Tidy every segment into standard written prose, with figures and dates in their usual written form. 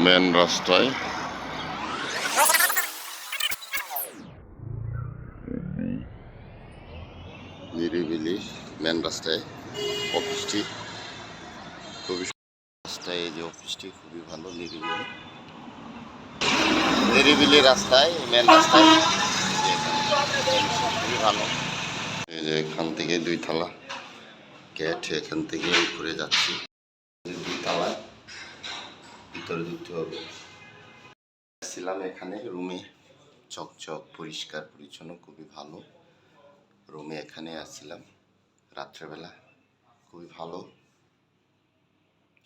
Main রাস্তায় নিরিবিলি main রাস্তায় অফিসটি খুবই রাস্তায়, এই যে অফিসটি খুবই ভালো, নিরিবিলি নিরিবিলি রাস্তায় মেন রাস্তায় খুবই ভালো। এই যে এখান থেকে 2 তলা গেট, এখান থেকে ঘুরে যাচ্ছি 2 তলায় ভিতরে ঢুকতে হবে। ছিলাম এখানে রুমে, চকচক পরিষ্কার পরিচ্ছন্ন খুবই ভালো রুমে এখানে আসছিলাম রাত্রেবেলা, খুবই ভালো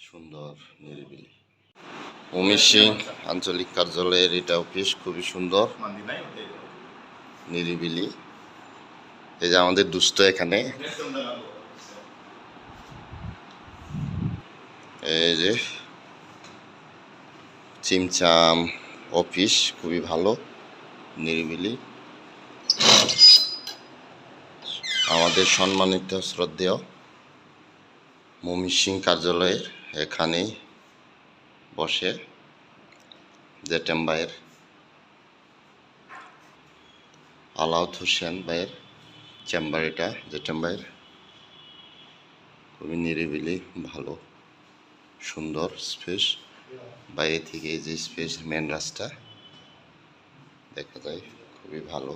সুন্দর নিরিবিলি। উমেশ সিং আঞ্চলিক কার্যালয়ের এটা অফিস, খুবই সুন্দর নিরিবিলি। এই যে আমাদের দুষ্ট এখানে, এই যে চিমচাম অফিস খুবই ভালো নিরিবিলি। আমাদের সম্মানিত শ্রদ্ধেয় উমেশ সিং কার্যালয়ের এখানেই বসে জেটেম ভাইয়ের, আলাউদ হোসেন ভাইয়ের চেম্বার, এটা জেটেম ভাইয়ের, খুবই নিরিবিলি ভালো সুন্দর স্পেস। বাইরে থেকে এই যে স্পেস, মেন রাস্তা দেখা যায়, খুবই ভালো।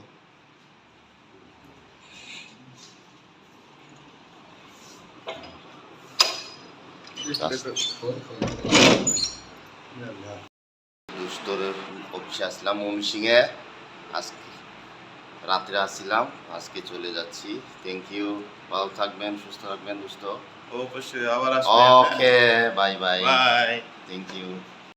দুস্তরের অফিসে আসলাম উমেশ সিংয়ে, আজকে রাত্রে আসছিলাম, আজকে চলে যাচ্ছি। থ্যাংক ইউ, ভালো থাকবেন, সুস্থ থাকবেন দুস্থ। অবশ্যই আবার আসবেন। Okay, bye bye, bye. Thank you.